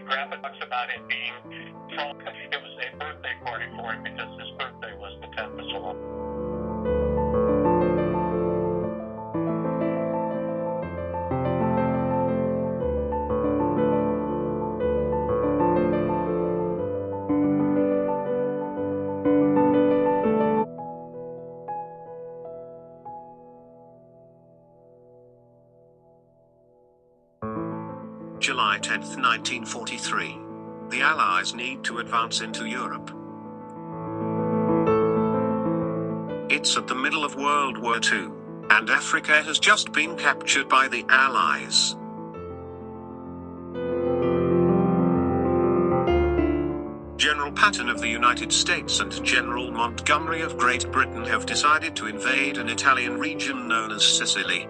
Grandpa talks about it being, it was a birthday party for him because his birthday was the 10th of July. July 10, 1943. The Allies need to advance into Europe. It's at the middle of World War II, and Africa has just been captured by the Allies. General Patton of the United States and General Montgomery of Great Britain have decided to invade an Italian region known as Sicily.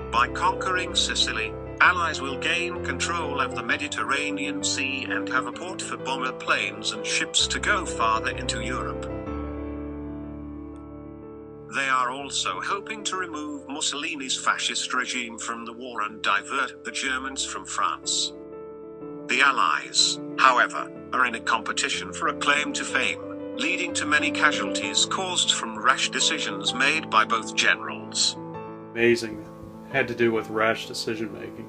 By conquering Sicily, Allies will gain control of the Mediterranean Sea and have a port for bomber planes and ships to go farther into Europe. They are also hoping to remove Mussolini's fascist regime from the war and divert the Germans from France. The Allies, however, are in a competition for a claim to fame, leading to many casualties caused from rash decisions made by both generals. Amazing. Had to do with rash decision-making.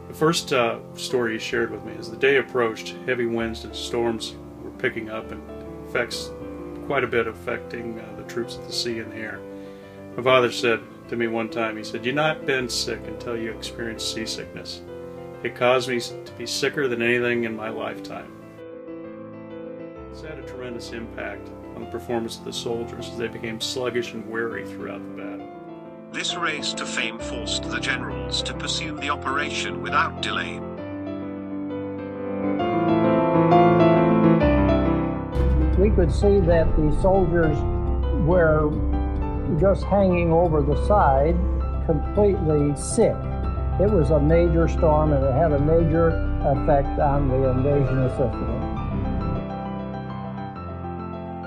The first story he shared with me is the day approached, heavy winds and storms were picking up and effects quite a bit affecting the troops at the sea and the air. My father said to me one time, he said, "You've not been sick until you experienced seasickness. It caused me to be sicker than anything in my lifetime." It's had a tremendous impact on the performance of the soldiers as they became sluggish and weary throughout the battle. This race to fame forced the generals to pursue the operation without delay. We could see that the soldiers were just hanging over the side, completely sick. It was a major storm and it had a major effect on the invasion of Sicily.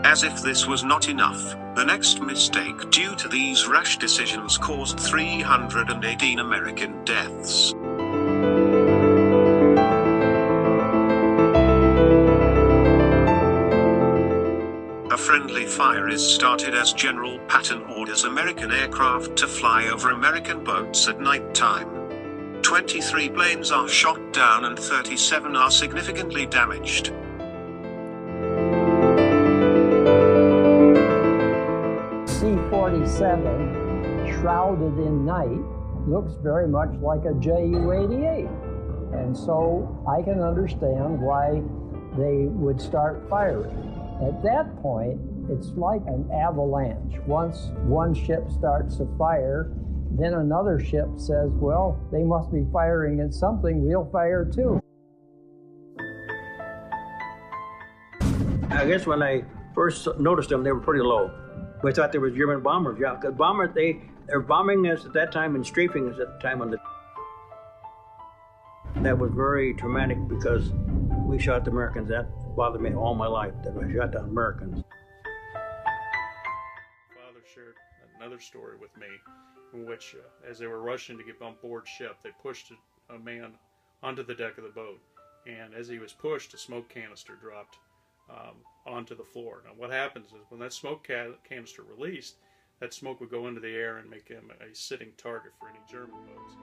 As if this was not enough, the next mistake due to these rash decisions caused 318 American deaths. A friendly fire is started as General Patton orders American aircraft to fly over American boats at night time. 23 planes are shot down and 37 are significantly damaged. C-47, shrouded in night, looks very much like a Ju-88. And so I can understand why they would start firing. At that point, it's like an avalanche. Once one ship starts to fire, then another ship says, well, they must be firing at something, we'll fire too. I guess when I first noticed them, they were pretty low. We thought they were German bombers, yeah. Because bombers, they're bombing us at that time and strafing us at the time on the... That was very traumatic because we shot the Americans. That bothered me all my life, that I shot down Americans. Father shared another story with me in which, as they were rushing to get on board ship, they pushed a man onto the deck of the boat. And as he was pushed, a smoke canister dropped onto the floor. Now what happens is when that smoke canister released, that smoke would go into the air and make him a sitting target for any German boats.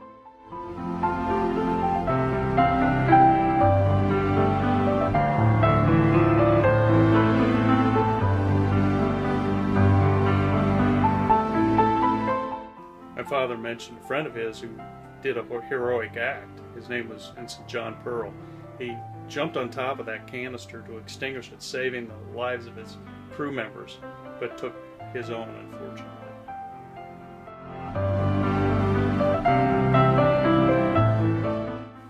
My father mentioned a friend of his who did a heroic act. His name was Ensign John Pearl. He jumped on top of that canister to extinguish it, saving the lives of his crew members, but took his own, unfortunately.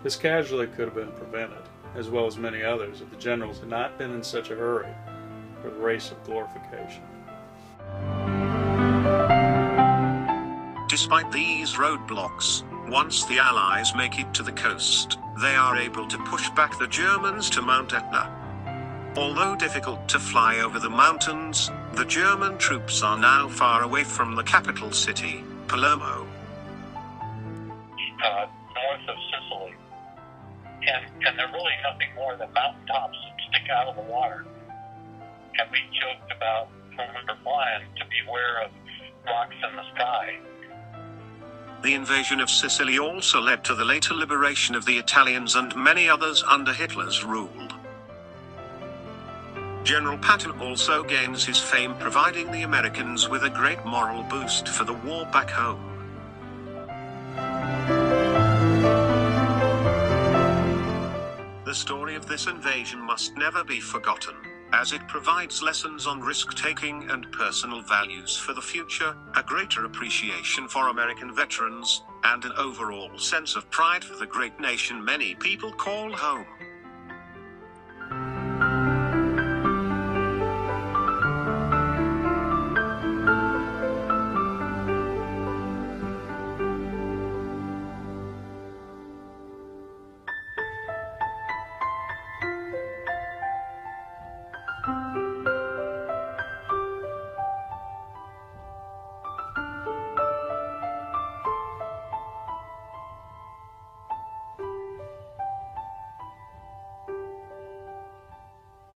This casualty could have been prevented, as well as many others, if the generals had not been in such a hurry for the race of glorification. Despite these roadblocks, once the Allies make it to the coast, they are able to push back the Germans to Mount Etna. Although difficult to fly over the mountains, the German troops are now far away from the capital city, Palermo. North of Sicily. and they're really nothing more than mountaintops that stick out of the water. And we joked about, when we were flying, to beware of rocks in the sky. The invasion of Sicily also led to the later liberation of the Italians and many others under Hitler's rule. General Patton also gains his fame providing the Americans with a great moral boost for the war back home. The story of this invasion must never be forgotten, as it provides lessons on risk-taking and personal values for the future, a greater appreciation for American veterans, and an overall sense of pride for the great nation many people call home.